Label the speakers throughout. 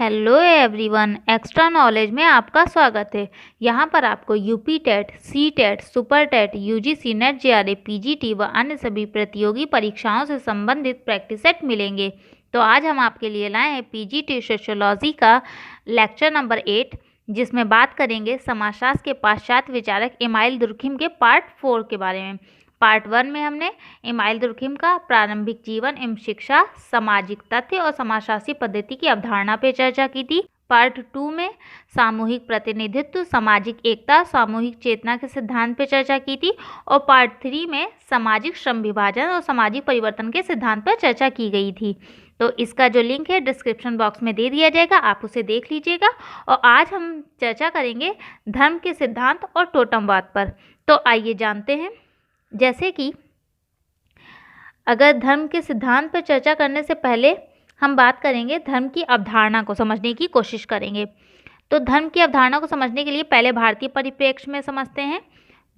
Speaker 1: Hello everyone, extra knowledge में आपका स्वागत है। यहाँ पर आपको UP TET, C TET, super TET, UGC NET, JRF, PGT व अन्य सभी प्रतियोगी परीक्षाओं से संबंधित प्रैक्टिस सेट मिलेंगे। तो आज हम आपके लिए लाए हैं पीजीटी सोशियोलॉजी का लेक्चर नंबर 8, जिसमें बात करेंगे समाजशास्त्र के पाश्चात्य विचारक इमाइल दुर्खिम के पार्ट 4 के बारे में। पार्ट 1 में हमने इमाइल दुर्खिम का प्रारंभिक जीवन एवं शिक्षा, सामाजिक तथ्य और समाजशास्त्री पद्धति की अवधारणा पर चर्चा की थी। पार्ट 2 में सामूहिक प्रतिनिधित्व, सामाजिक एकता, सामूहिक चेतना के सिद्धांत पर चर्चा की थी। और पार्ट 3 में सामाजिक श्रम विभाजन और सामाजिक परिवर्तन के सिद्धांत पर चर्चा की गई थी। तो इसका जो लिंक है डिस्क्रिप्शन बॉक्स में दे दिया जाएगा, आप उसे देख लीजिएगा। और आज हम चर्चा करेंगे धर्म के सिद्धांत और टोटमवाद पर। तो आइए जानते हैं। जैसे कि अगर धर्म के सिद्धांत पर चर्चा करने से पहले हम बात करेंगे धर्म की अवधारणा को समझने की कोशिश करेंगे। तो धर्म की अवधारणा को समझने के लिए पहले भारतीय परिप्रेक्ष्य में समझते हैं।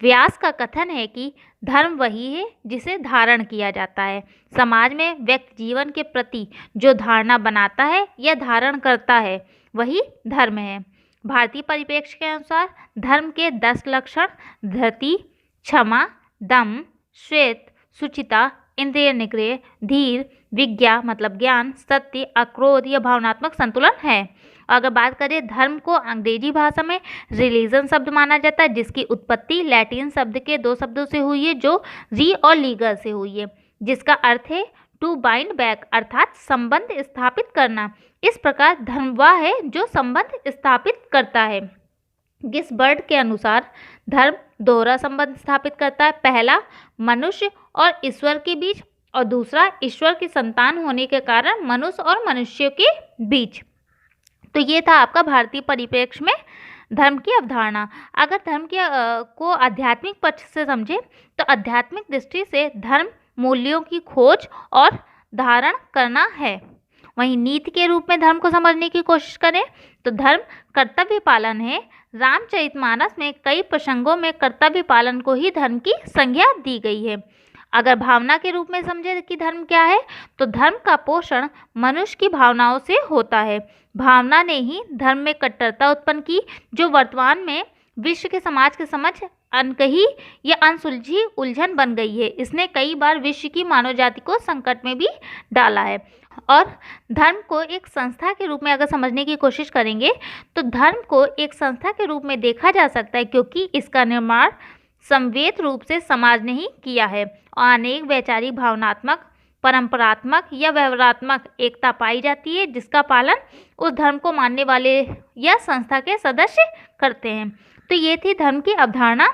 Speaker 1: व्यास का कथन है कि धर्म वही है जिसे धारण किया जाता है। समाज में व्यक्ति जीवन के प्रति जो धारणा बनाता है या धारण करता है वही धर्म है। भारतीय परिप्रेक्ष्य के अनुसार धर्म के 10 लक्षण धृति, क्षमा, दम, श्वेत, शुचिता, इंद्रिय निग्रह, धीर, विज्ञा मतलब ज्ञान, सत्य, अक्रोध या भावनात्मक संतुलन है। अगर बात करें धर्म को अंग्रेजी भाषा में रिलीजन शब्द माना जाता है, जिसकी उत्पत्ति लैटिन शब्द के 2 शब्दों से हुई है, जो री और लीगर से हुई है, जिसका अर्थ है टू बाइंड बैक अर्थात संबंध स्थापित करना। इस प्रकार धर्म वह है जो संबंध स्थापित करता है। गिसबर्ड के अनुसार धर्म दोहरा संबंध स्थापित करता है। पहला मनुष्य और ईश्वर के बीच और दूसरा ईश्वर की संतान होने के कारण मनुष्य और मनुष्य के बीच। तो ये था आपका भारतीय परिप्रेक्ष्य में धर्म की अवधारणा। अगर धर्म को आध्यात्मिक पक्ष से समझे तो आध्यात्मिक दृष्टि से धर्म मूल्यों की खोज और धारण करना है। वहीं नीति के रूप में धर्म को समझने की कोशिश करें तो धर्म कर्तव्य पालन है। रामचरितमानस में कई प्रसंगों में कर्तव्य पालन को ही धर्म की संज्ञा दी गई है। अगर भावना के रूप में समझे कि धर्म क्या है तो धर्म का पोषण मनुष्य की भावनाओं से होता है। भावना ने ही धर्म में कट्टरता उत्पन्न की, जो वर्तमान में विश्व के समाज के समझ अनकही या अनसुलझी उलझन बन गई है। इसने कई बार विश्व की मानव जाति को संकट में भी डाला है। और धर्म को एक संस्था के रूप में अगर समझने की कोशिश करेंगे तो धर्म को एक संस्था के रूप में देखा जा सकता है, क्योंकि इसका निर्माण समवेत रूप से समाज ने ही किया है और अनेक वैचारिक, भावनात्मक, परंपरात्मक या व्यवहारात्मक एकता पाई जाती है, जिसका पालन उस धर्म को मानने वाले या संस्था के सदस्य करते हैं। तो ये थी धर्म की अवधारणा।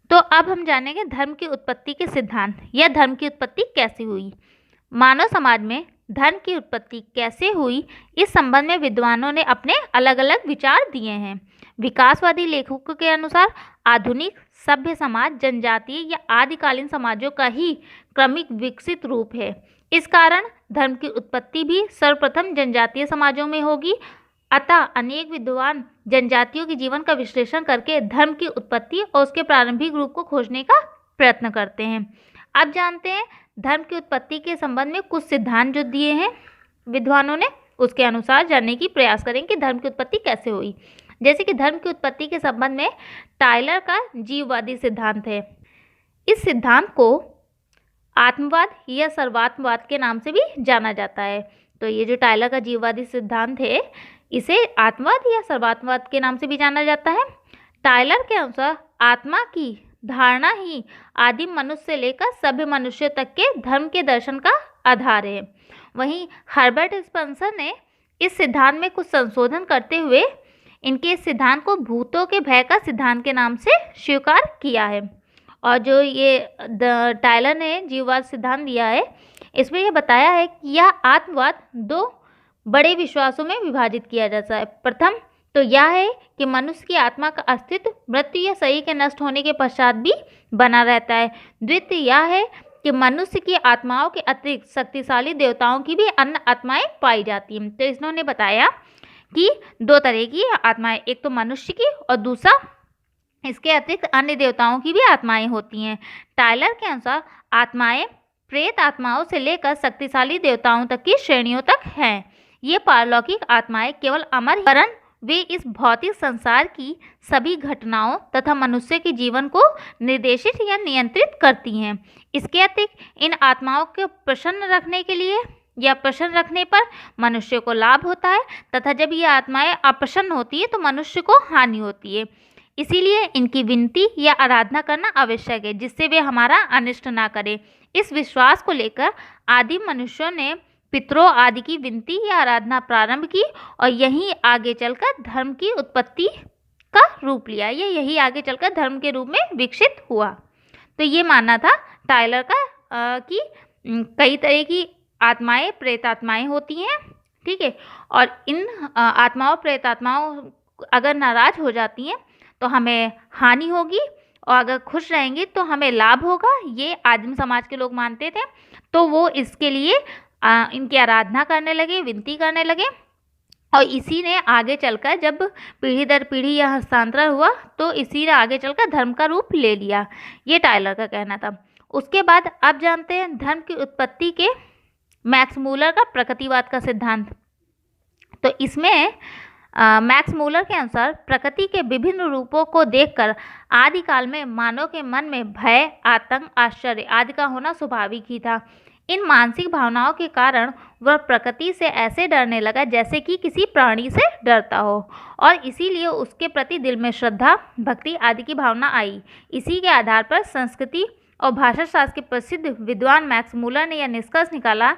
Speaker 1: तो अब हम जानेंगे धर्म की उत्पत्ति के सिद्धांत या धर्म की उत्पत्ति कैसे हुई। मानव समाज में धर्म की उत्पत्ति कैसे हुई, इस संबंध में विद्वानों ने अपने अलग अलग विचार दिए हैं। विकासवादी लेखकों के अनुसार आधुनिक सभ्य समाज जनजातीय या आदिकालीन समाजों का ही क्रमिक विकसित रूप है। इस कारण धर्म की उत्पत्ति भी सर्वप्रथम जनजातीय समाजों में होगी। अतः अनेक विद्वान जनजातियों के जीवन का विश्लेषण करके धर्म की उत्पत्ति और उसके प्रारंभिक रूप को खोजने का प्रयत्न करते हैं। अब जानते हैं धर्म की उत्पत्ति के संबंध में कुछ सिद्धांत जो दिए हैं विद्वानों ने, उसके अनुसार जानने की प्रयास करें कि धर्म की उत्पत्ति कैसे हुई। जैसे कि धर्म की उत्पत्ति के संबंध में टायलर का जीववादी सिद्धांत है। इस सिद्धांत को आत्मवाद या सर्वात्मवाद के नाम से भी जाना जाता है। तो ये जो टायलर का जीववादी सिद्धांत है, इसे आत्मवाद या सर्वात्मवाद के नाम से भी जाना जाता है। टायलर के अनुसार आत्मा की धारणा ही आदिम मनुष्य से लेकर सभ्य मनुष्य तक के धर्म के दर्शन का आधार है। वहीं हर्बर्ट स्पेंसर ने इस सिद्धांत में कुछ संशोधन करते हुए इनके इस सिद्धांत को भूतों के भय का सिद्धांत के नाम से स्वीकार किया है। और जो ये टायलर ने जीववाद सिद्धांत दिया है, इसमें यह बताया है कि यह आत्मवाद 2 बड़े विश्वासों में विभाजित किया जाता है। प्रथम तो यह है कि मनुष्य की आत्मा का अस्तित्व मृत्यु या शरीर के नष्ट होने के पश्चात भी बना रहता है। द्वितीय यह है कि मनुष्य की आत्माओं के अतिरिक्त शक्तिशाली देवताओं की भी अन्य आत्माएं पाई जाती हैं। तो इन्होंने बताया कि 2 तरह की आत्माएं, एक तो मनुष्य की और दूसरा इसके अतिरिक्त अन्य देवताओं की भी आत्माएं होती हैं। टायलर के अनुसार आत्माएं प्रेत आत्माओं से लेकर शक्तिशाली देवताओं तक की श्रेणियों तक हैं। ये पारलौकिक आत्माएं केवल अमर ही वरन वे इस भौतिक संसार की सभी घटनाओं तथा मनुष्य के जीवन को निर्देशित या नियंत्रित करती हैं। इसके अतिरिक्त इन आत्माओं को प्रसन्न रखने के लिए या प्रसन्न रखने पर मनुष्य को लाभ होता है तथा जब ये आत्माएं अप्रसन्न होती है तो मनुष्य को हानि होती है। इसीलिए इनकी विनती या आराधना करना आवश्यक है जिससे वे हमारा अनिष्ट ना करें। इस विश्वास को लेकर आदिम मनुष्यों ने पितरों आदि की विनती या आराधना प्रारंभ की और यही आगे चलकर धर्म की उत्पत्ति का रूप लिया। यही आगे चलकर धर्म के रूप में विकसित हुआ। तो ये मानना था टायलर का कि कई तरह की आत्माएं प्रेतात्माएं होती हैं, ठीक है, और इन आत्माओं प्रेतात्माओं अगर नाराज हो जाती हैं तो हमें हानि होगी और अगर खुश रहेंगी तो हमें लाभ होगा। ये आदिम समाज के लोग मानते थे। तो वो इसके लिए इनकी आराधना करने लगे, विनती करने लगे और इसी ने आगे चलकर जब पीढ़ी दर पीढ़ी यह हस्तांतरण हुआ तो इसी ने आगे चलकर धर्म का रूप ले लिया। ये टायलर का कहना था। उसके बाद अब जानते हैं धर्म की उत्पत्ति के मैक्स मूलर का प्रकृतिवाद का सिद्धांत। तो इसमें मैक्स मूलर के अनुसार प्रकृति के विभिन्न रूपों को देखकर आदिकाल में मानव के मन में भय, आतंक, आश्चर्य आदि का होना स्वाभाविक ही था। इन मानसिक भावनाओं के कारण वह प्रकृति से ऐसे डरने लगा जैसे कि किसी प्राणी से डरता हो और इसीलिए उसके प्रति दिल में श्रद्धा, भक्ति आदि की भावना आई। इसी के आधार पर संस्कृति और भाषा शास्त्र के प्रसिद्ध विद्वान मैक्स मूलर ने यह निष्कर्ष निकाला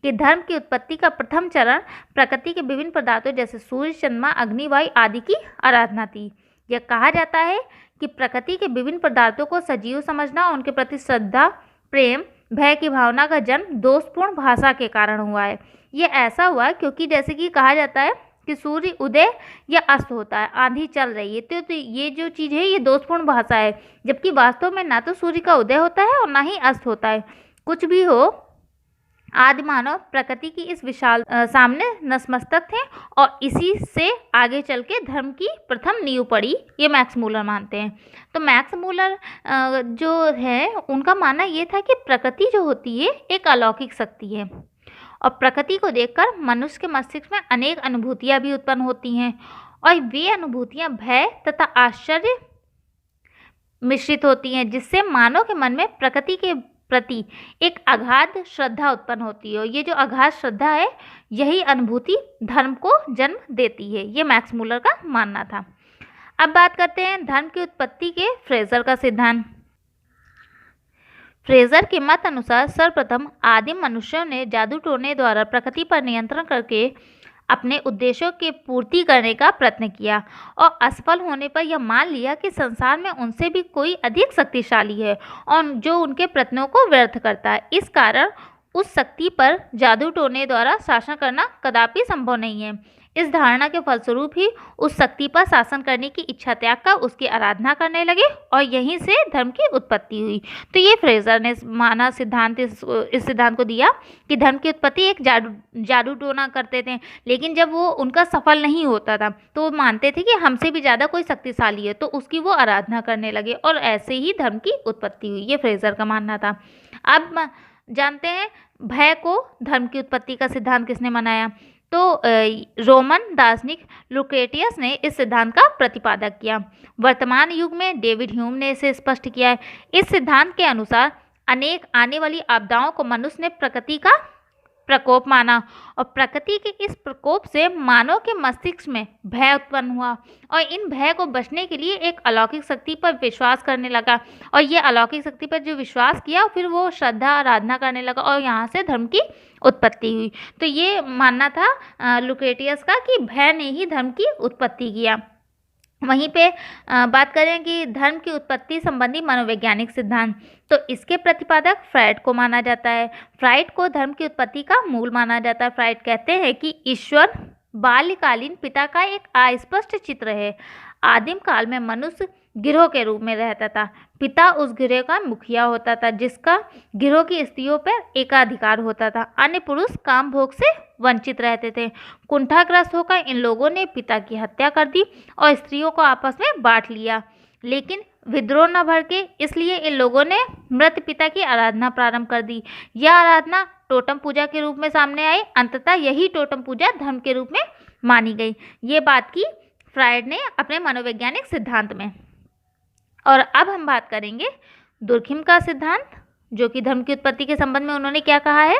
Speaker 1: कि धर्म की उत्पत्ति का प्रथम चरण प्रकृति के विभिन्न पदार्थों जैसे सूर्य, चंद्रमा, अग्नि, वायु आदि की आराधना थी। यह कहा जाता है कि प्रकृति के विभिन्न पदार्थों को सजीव समझना और उनके प्रति श्रद्धा, प्रेम, भय की भावना का जन्म दोषपूर्ण भाषा के कारण हुआ है। ये ऐसा हुआ क्योंकि जैसे कि कहा जाता है कि सूर्य उदय या अस्त होता है, आंधी चल रही है, तो ये जो चीज़ है ये दोषपूर्ण भाषा है, जबकि वास्तव में ना तो सूर्य का उदय होता है और ना ही अस्त होता है। कुछ भी हो, आदि मानव प्रकृति की इस विशाल सामने नतमस्तक थे और इसी से आगे चल के धर्म की प्रथम नींव पड़ी, ये मैक्स मूलर मानते हैं। तो मैक्स मूलर जो है उनका मानना ये था कि प्रकृति जो होती है एक अलौकिक शक्ति है और प्रकृति को देखकर मनुष्य के मस्तिष्क में अनेक अनुभूतियाँ भी उत्पन्न होती हैं और वे अनुभूतियाँ भय तथा आश्चर्य मिश्रित होती हैं जिससे मानव के मन में प्रकृति के प्रति एक अगाध श्रद्धा उत्पन्न होती है और ये जो अगाध श्रद्धा है यही अनुभूति धर्म को जन्म देती है। ये मैक्स मूलर का मानना था। अब बात करते हैं धर्म की उत्पत्ति के फ्रेजर का सिद्धांत। फ्रेजर के मत अनुसार सर्वप्रथम आदिम मनुष्यों ने जादू टोने द्वारा प्रकृति पर नियंत्रण करके अपने उद्देश्यों की पूर्ति करने का प्रयत्न किया और असफल होने पर यह मान लिया कि संसार में उनसे भी कोई अधिक शक्तिशाली है और जो उनके प्रयत्नों को व्यर्थ करता है। इस कारण उस शक्ति पर जादू टोने द्वारा शासन करना कदापि संभव नहीं है। इस धारणा के फलस्वरूप ही उस शक्ति पर शासन करने की इच्छा त्याग कर उसकी आराधना करने लगे और यहीं से धर्म की उत्पत्ति हुई। तो ये फ्रेजर ने माना सिद्धांत इस सिद्धांत को दिया कि धर्म की उत्पत्ति एक जादू टोना करते थे, लेकिन जब वो उनका सफल नहीं होता था तो वो मानते थे कि हमसे भी ज़्यादा कोई शक्तिशाली है, तो उसकी वो आराधना करने लगे और ऐसे ही धर्म की उत्पत्ति हुई। ये फ्रेजर का मानना था। अब जानते हैं भय को धर्म की उत्पत्ति का सिद्धांत किसने मनाया। तो रोमन दार्शनिक लुक्रेटियस ने इस सिद्धांत का प्रतिपादक किया। वर्तमान युग में डेविड ह्यूम ने इसे स्पष्ट किया है। इस सिद्धांत के अनुसार अनेक आने वाली आपदाओं को मनुष्य ने प्रकृति का प्रकोप माना और प्रकृति के इस प्रकोप से मानव के मस्तिष्क में भय उत्पन्न हुआ और इन भय को बचने के लिए एक अलौकिक शक्ति पर विश्वास करने लगा और ये अलौकिक शक्ति पर जो विश्वास किया फिर वो श्रद्धा आराधना करने लगा और यहाँ से धर्म की उत्पत्ति हुई। तो ये मानना था लुक्रेटियस का कि भय ने ही धर्म की उत्पत्ति किया। वहीं पे बात करें कि धर्म की उत्पत्ति संबंधी मनोवैज्ञानिक सिद्धांत, तो इसके प्रतिपादक फ्रायड को माना जाता है। फ्रायड को धर्म की उत्पत्ति का मूल माना जाता है। फ्रायड कहते हैं कि ईश्वर बाल्यकालीन पिता का एक अस्पष्ट चित्र है। आदिम काल में मनुष्य गिरोह के रूप में रहता था। पिता उस गिरोह का मुखिया होता था जिसका गिरोह की स्त्रियों पर एकाधिकार होता था। अन्य पुरुष काम भोग से वंचित रहते थे। कुंठाग्रस्त होकर इन लोगों ने पिता की हत्या कर दी और स्त्रियों को आपस में बांट लिया। लेकिन विद्रोह न भड़के, इसलिए इन लोगों ने मृत पिता की आराधना प्रारंभ कर दी। यह आराधना टोटम पूजा के रूप में सामने आई। अंततः यही टोटम पूजा धर्म के रूप में मानी गई। ये बात की फ्रायड ने अपने मनोवैज्ञानिक सिद्धांत में। और अब हम बात करेंगे दुर्खिम का सिद्धांत, जो कि धर्म की उत्पत्ति के संबंध में उन्होंने क्या कहा है।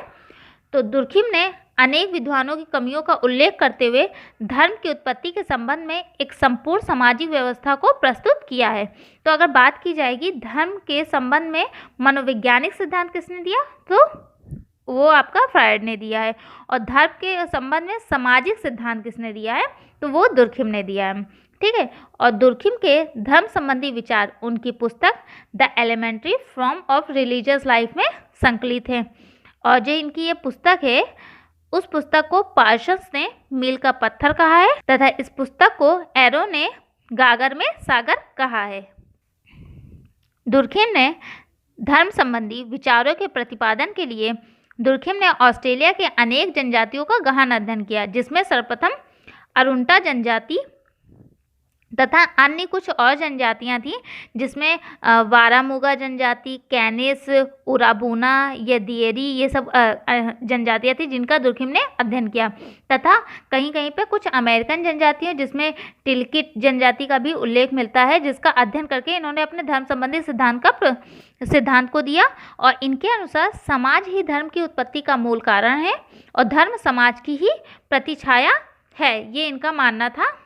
Speaker 1: तो दुर्खिम ने अनेक विद्वानों की कमियों का उल्लेख करते हुए धर्म की उत्पत्ति के संबंध में एक संपूर्ण सामाजिक व्यवस्था को प्रस्तुत किया है। तो अगर बात की जाएगी धर्म के संबंध में मनोवैज्ञानिक सिद्धांत किसने दिया, तो वो आपका फ्रायड ने दिया है। और धर्म के संबंध में सामाजिक सिद्धांत किसने दिया है, तो वो दुर्खिम ने दिया है। ठीक है। और दुर्खिम के धर्म संबंधी विचार उनकी पुस्तक the elementary form of religious life में संकलित हैं। और जो इनकी ये पुस्तक है, उस पुस्तक को पार्शन्स ने मील का पत्थर कहा है तथा इस पुस्तक को एरो ने गागर में सागर कहा है। दुर्खिम ने धर्म संबंधी विचारों के प्रतिपादन के लिए दुर्खिम ने ऑस्ट्रेलिया के अनेक जनजातियों का गहन अध्ययन किया, जिसमें सर्वप्रथम अरुंटा जनजाति तथा अन्य कुछ और जनजातियां थीं, जिसमें वारामूगा जनजाति, कैनिस, उराबूना, यदियरी, ये सब जनजातियां थी जिनका दुर्खिम ने अध्ययन किया। तथा कहीं कहीं पे कुछ अमेरिकन जनजातियों, जिसमें टिलकिट जनजाति का भी उल्लेख मिलता है, जिसका अध्ययन करके इन्होंने अपने धर्म संबंधी सिद्धांत को दिया। और इनके अनुसार समाज ही धर्म की उत्पत्ति का मूल कारण है और धर्म समाज की ही प्रतिछाया है, ये इनका मानना था।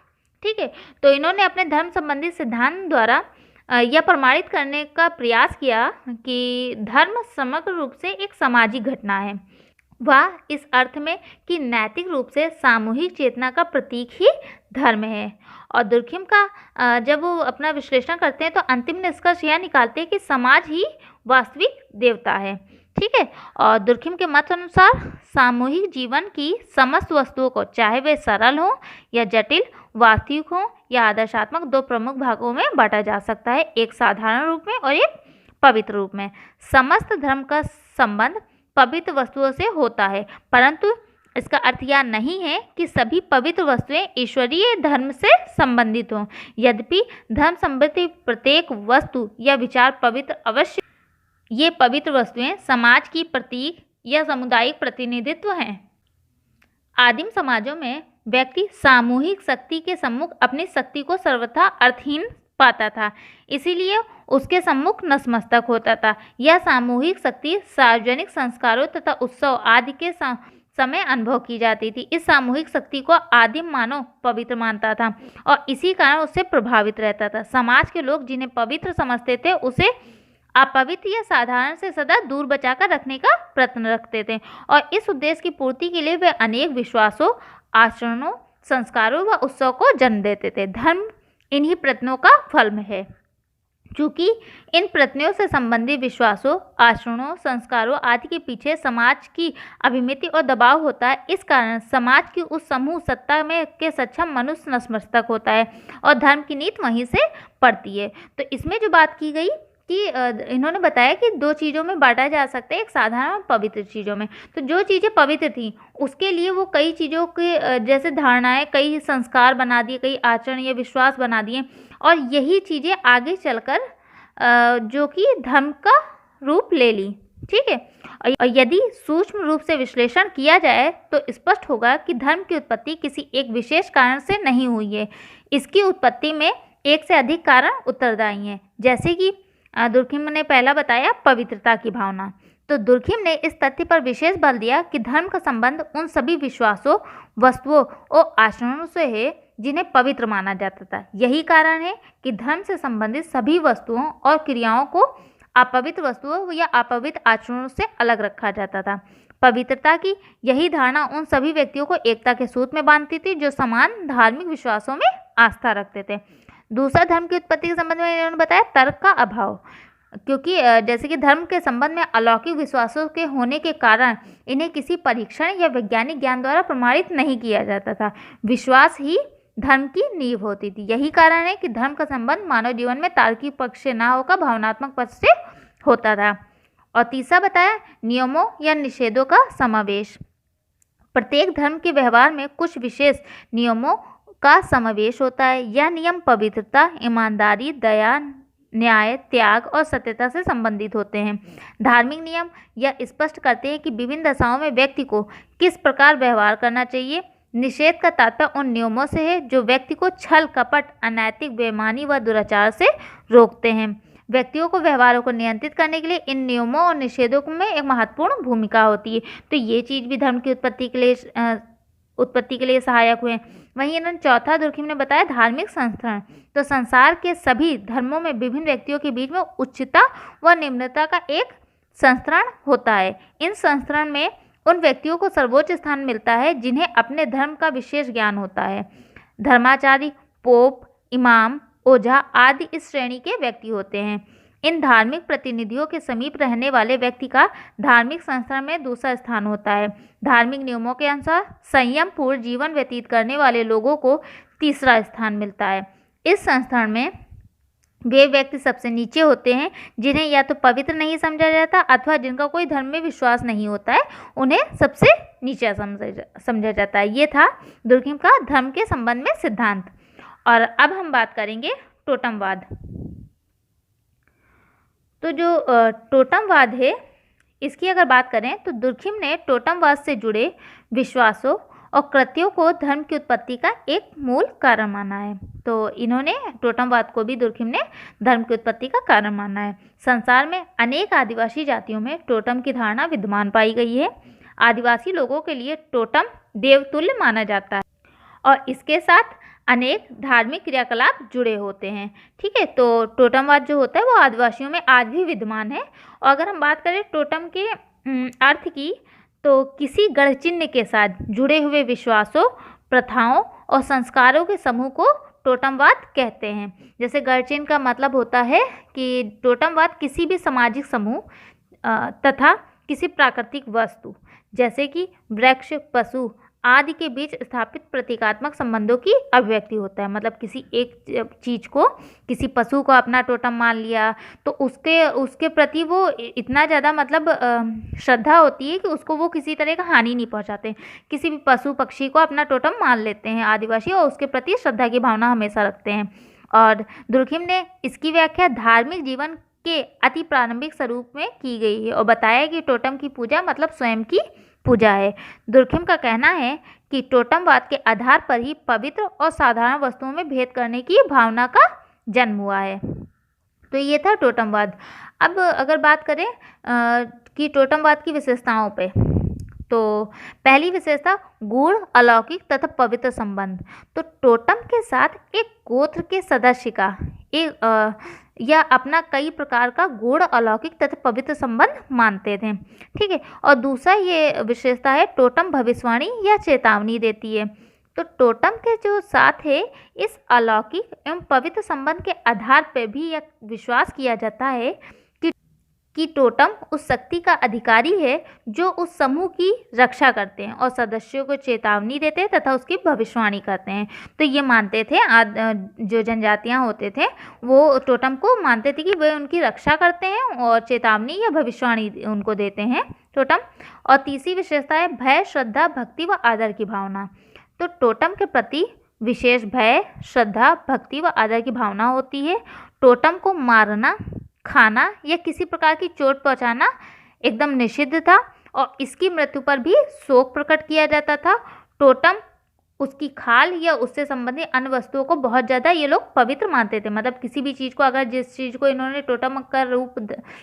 Speaker 1: ठीक है। तो इन्होंने अपने धर्म संबंधी सिद्धांत द्वारा यह प्रमाणित करने का प्रयास किया कि धर्म समग्र रूप से एक सामाजिक घटना है, वह इस अर्थ में कि नैतिक रूप से सामूहिक चेतना का प्रतीक ही धर्म है। और दुर्खिम का जब वो अपना विश्लेषण करते हैं तो अंतिम निष्कर्ष यह निकालते हैं कि समाज ही वास्तविक देवता है। ठीक है। और दुर्खिम के मत अनुसार सामूहिक जीवन की समस्त वस्तुओं को, चाहे वे सरल हों या जटिल, वास्तविक हों या आदर्शात्मक, दो प्रमुख भागों में बांटा जा सकता है, एक साधारण रूप में और एक पवित्र रूप में। समस्त धर्म का संबंध पवित्र वस्तुओं से होता है, परंतु इसका अर्थ यह नहीं है कि सभी पवित्र वस्तुएं ईश्वरीय धर्म से संबंधित हों। यद्यपि धर्म संबंधी प्रत्येक वस्तु या विचार पवित्र अवश्य, ये पवित्र वस्तुएं समाज की प्रतीक या सामुदायिक प्रतिनिधित्व हैं। आदिम समाजों में व्यक्ति सामूहिक शक्ति के सम्मुख अपनी शक्ति को सर्वथा अर्थहीन पाता था, इसीलिए उसके सम्मुख नतमस्तक होता था। यह सामूहिक शक्ति सार्वजनिक संस्कारों तथा उत्सव आदि के समय अनुभव की जाती थी। इस सामूहिक शक्ति को आदिम मानव पवित्र मानता था और इसी कारण उससे प्रभावित रहता था। समाज के लोग जिन्हें पवित्र समझते थे उसे अपवित्र या साधारण से सदा दूर बचाकर रखने का प्रयत्न रखते थे और इस उद्देश्य की पूर्ति के लिए वे अनेक विश्वासों, आचरणों, संस्कारों व उत्सव को जन्म देते थे। धर्म इन्हीं प्रयत्नों का फल है। चूँकि इन प्रयत्नों से संबंधित विश्वासों, आचरणों, संस्कारों आदि के पीछे समाज की अभिमिति और दबाव होता है, इस कारण समाज की उस समूह सत्ता में के सक्षम मनुष्य नतमस्तक होता है और धर्म की नीति वहीं से पड़ती है। तो इसमें जो बात की गई कि इन्होंने बताया कि दो चीज़ों में बांटा जा सकता है, एक साधारण और पवित्र चीज़ों में। तो जो चीज़ें पवित्र थी उसके लिए वो कई चीज़ों के जैसे धारणाएं, कई संस्कार बना दिए, कई आचरण या विश्वास बना दिए और यही चीज़ें आगे चलकर जो कि धर्म का रूप ले ली। ठीक है। और यदि सूक्ष्म रूप से विश्लेषण किया जाए तो स्पष्ट होगा कि धर्म की उत्पत्ति किसी एक विशेष कारण से नहीं हुई है। इसकी उत्पत्ति में एक से अधिक कारण उत्तरदायी हैं, जैसे कि दुर्खिम ने पहला बताया पवित्रता की भावना। तो दुर्खिम ने इस तथ्य पर विशेष बल दिया कि धर्म का संबंध उन सभी विश्वासों, वस्तुओं और आचरणों से है जिन्हें पवित्र माना जाता था। यही कारण है कि धर्म से संबंधित सभी वस्तुओं और क्रियाओं को अपवित्र वस्तुओं या अपवित्र आचरणों से अलग रखा जाता था। पवित्रता की यही धारणा उन सभी व्यक्तियों को एकता के सूत्र में बांधती थी जो समान धार्मिक विश्वासों में आस्था रखते थे। दूसरा, धर्म की उत्पत्ति के संबंध में इन्होंने बताया तर्क का अभाव, क्योंकि जैसे कि धर्म के संबंध में अलौकिक विश्वासों के होने के कारण इन्हें किसी परीक्षण या वैज्ञानिक ज्ञान द्वारा प्रमाणित नहीं किया जाता था। विश्वास ही धर्म की नींव होती थी। यही कारण है कि धर्म का संबंध मानव जीवन में तार्किक पक्ष से न होकर भावनात्मक पक्ष से होता था। और तीसरा बताया नियमों या निषेधों का समावेश। प्रत्येक धर्म के व्यवहार में कुछ विशेष नियमों का समावेश होता है। यह नियम पवित्रता, ईमानदारी, दया, न्याय, त्याग और सत्यता से संबंधित होते हैं। धार्मिक नियम यह स्पष्ट करते हैं कि विभिन्न दशाओं में व्यक्ति को किस प्रकार व्यवहार करना चाहिए। निषेध का तात्पर्य उन नियमों से है जो व्यक्ति को छल, कपट, अनैतिक, बेईमानी व दुराचार से रोकते हैं। व्यक्तियों को व्यवहारों को नियंत्रित करने के लिए इन नियमों और निषेधों में एक महत्वपूर्ण भूमिका होती है। तो ये चीज़ भी धर्म की उत्पत्ति के लिए सहायक हुए। वहीं इन्होंने चौथा दुर्खिम ने बताया धार्मिक संस्करण। तो संसार के सभी धर्मों में विभिन्न व्यक्तियों के बीच में उच्चता व निम्नता का एक संस्करण होता है। इन संस्करण में उन व्यक्तियों को सर्वोच्च स्थान मिलता है जिन्हें अपने धर्म का विशेष ज्ञान होता है। धर्माचारी, पोप, इमाम, ओझा आदि इस श्रेणी के व्यक्ति होते हैं। इन धार्मिक प्रतिनिधियों के समीप रहने वाले व्यक्ति का धार्मिक संस्करण में दूसरा स्थान होता है। धार्मिक नियमों के अनुसार संयम पूर्ण जीवन व्यतीत करने वाले लोगों को तीसरा स्थान मिलता है। इस संस्करण में वे व्यक्ति सबसे नीचे होते हैं जिन्हें या तो पवित्र नहीं समझा जाता अथवा जिनका कोई धर्म में विश्वास नहीं होता है, उन्हें सबसे नीचा समझा जाता है। ये था दुर्खिम का धर्म के संबंध में सिद्धांत। और अब हम बात करेंगे टोटमवाद। तो जो टोटमवाद है, इसकी अगर बात करें तो दुर्खिम ने टोटमवाद से जुड़े विश्वासों और कृत्यों को धर्म की उत्पत्ति का एक मूल कारण माना है। तो इन्होंने टोटमवाद को भी दुर्खिम ने धर्म की उत्पत्ति का कारण माना है। संसार में अनेक आदिवासी जातियों में टोटम की धारणा विद्यमान पाई गई है। आदिवासी लोगों के लिए टोटम देवतुल्य माना जाता है और इसके साथ अनेक धार्मिक क्रियाकलाप जुड़े होते हैं। ठीक है, तो टोटमवाद जो होता है वो आदिवासियों में आज भी विद्यमान है। और अगर हम बात करें टोटम के अर्थ की, तो किसी गढ़ चिन्ह के साथ जुड़े हुए विश्वासों, प्रथाओं और संस्कारों के समूह को टोटमवाद कहते हैं। जैसे गढ़ चिन्ह का मतलब होता है कि टोटमवाद किसी भी सामाजिक समूह तथा किसी प्राकृतिक वस्तु जैसे कि वृक्ष, पशु आदि के बीच स्थापित प्रतीकात्मक संबंधों की अभिव्यक्ति होता है। मतलब किसी एक चीज़ को, किसी पशु को अपना टोटम मान लिया तो उसके प्रति वो इतना ज़्यादा मतलब श्रद्धा होती है कि उसको वो किसी तरह का हानि नहीं पहुंचाते। किसी भी पशु पक्षी को अपना टोटम मान लेते हैं आदिवासी और उसके प्रति श्रद्धा की भावना हमेशा रखते हैं। और दुर्खिम ने इसकी व्याख्या धार्मिक जीवन के अति प्रारंभिक स्वरूप में की गई है और बताया कि टोटम की पूजा मतलब स्वयं की पूजा है। दुर्खिम का कहना है कि टोटमवाद के आधार पर ही पवित्र और साधारण वस्तुओं में भेद करने की भावना का जन्म हुआ है। तो ये था टोटमवाद। अब अगर बात करें कि टोटमवाद की विशेषताओं पे, तो पहली विशेषता गूढ़, अलौकिक तथा पवित्र संबंध। तो टोटम के साथ एक गोत्र के सदस्य का या अपना कई प्रकार का गूढ़, अलौकिक तथा पवित्र संबंध मानते थे। ठीक है, और दूसरा ये विशेषता है टोटम भविष्यवाणी या चेतावनी देती है। तो टोटम के जो साथ है इस अलौकिक एवं पवित्र संबंध के आधार पर भी यह विश्वास किया जाता है कि टोटम उस शक्ति का अधिकारी है जो उस समूह की रक्षा करते हैं और सदस्यों को चेतावनी देते हैं तथा उसकी भविष्यवाणी करते हैं। तो ये मानते थे जो जनजातियां होते थे वो टोटम को मानते थे कि वे उनकी रक्षा करते हैं और चेतावनी या भविष्यवाणी उनको देते हैं टोटम। और तीसरी विशेषता है भय, श्रद्धा, भक्ति व आदर की भावना। तो टोटम के प्रति विशेष भय, श्रद्धा, भक्ति व आदर की भावना होती है। टोटम को मारना, खाना या किसी प्रकार की चोट पहुंचाना एकदम निषिद्ध था और इसकी मृत्यु पर भी शोक प्रकट किया जाता था। टोटम, उसकी खाल या उससे संबंधित अन्य वस्तुओं को बहुत ज़्यादा ये लोग पवित्र मानते थे। मतलब किसी भी चीज़ को, अगर जिस चीज़ को इन्होंने टोटम का रूप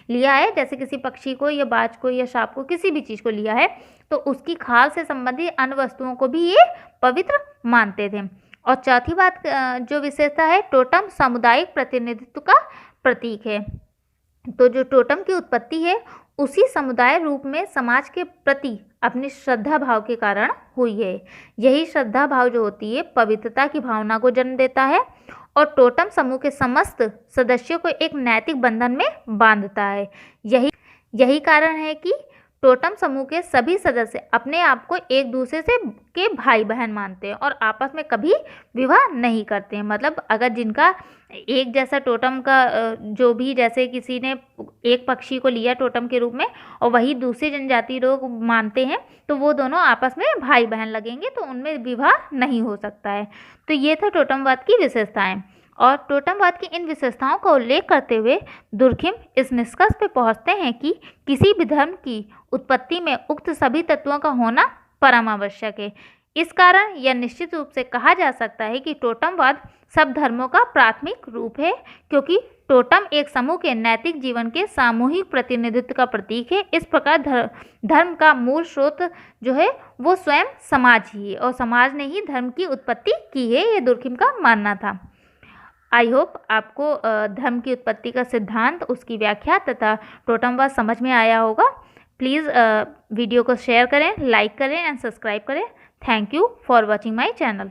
Speaker 1: लिया है, जैसे किसी पक्षी को या बाज को या सांप को, किसी भी चीज़ को लिया है, तो उसकी खाल से संबंधित अन्य वस्तुओं को भी ये पवित्र मानते थे। और चौथी बात जो विशेषता है, टोटम सामुदायिक प्रतिनिधित्व का प्रतीक है। तो जो टोटम की उत्पत्ति है उसी समुदाय रूप में समाज के प्रति अपनी श्रद्धा भाव के कारण हुई है। यही श्रद्धा भाव जो होती है पवित्रता की भावना को जन्म देता है और टोटम समूह के समस्त सदस्यों को एक नैतिक बंधन में बांधता है। यही कारण है कि टोटम समूह के सभी सदस्य अपने आप को एक दूसरे से के भाई बहन मानते हैं और आपस में कभी विवाह नहीं करते हैं। मतलब अगर जिनका एक जैसा टोटम का जो भी, जैसे किसी ने एक पक्षी को लिया टोटम के रूप में और वही दूसरे जनजाति लोग मानते हैं, तो वो दोनों आपस में भाई बहन लगेंगे, तो उनमें विवाह नहीं हो सकता है। तो ये था टोटमवाद की विशेषताएं। और टोटमवाद की इन विशेषताओं का उल्लेख करते हुए दुर्खिम इस निष्कर्ष पर पहुंचते हैं कि किसी भी धर्म की उत्पत्ति में उक्त सभी तत्वों का होना परम आवश्यक है। इस कारण यह निश्चित रूप से कहा जा सकता है कि टोटमवाद सब धर्मों का प्राथमिक रूप है, क्योंकि टोटम एक समूह के नैतिक जीवन के सामूहिक प्रतिनिधित्व का प्रतीक है। इस प्रकार धर्म का मूल स्रोत जो है वो स्वयं समाज ही है और समाज ने ही धर्म की उत्पत्ति की है, ये दुर्खिम का मानना था। आई होप आपको धर्म की उत्पत्ति का सिद्धांत, उसकी व्याख्या तथा टोटमवाद समझ में आया होगा। प्लीज़ वीडियो को शेयर करें, लाइक करें एंड सब्सक्राइब करें। Thank you for watching my channel.